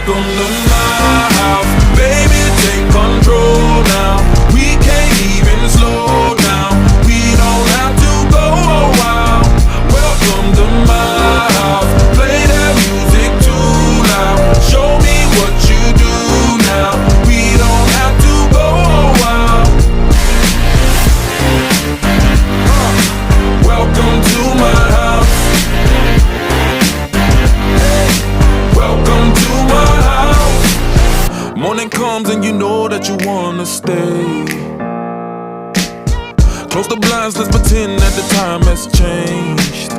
Welcome to my house, baby, take control now. We can't even slow down. We don't have to go a while. Welcome to my house. Play that music too loud. Show me what you do now. We don't have to go a while. Welcome to my house. Welcome to my house. Morning comes and you know that you wanna stay. Close the blinds, let's pretend that the time has changed.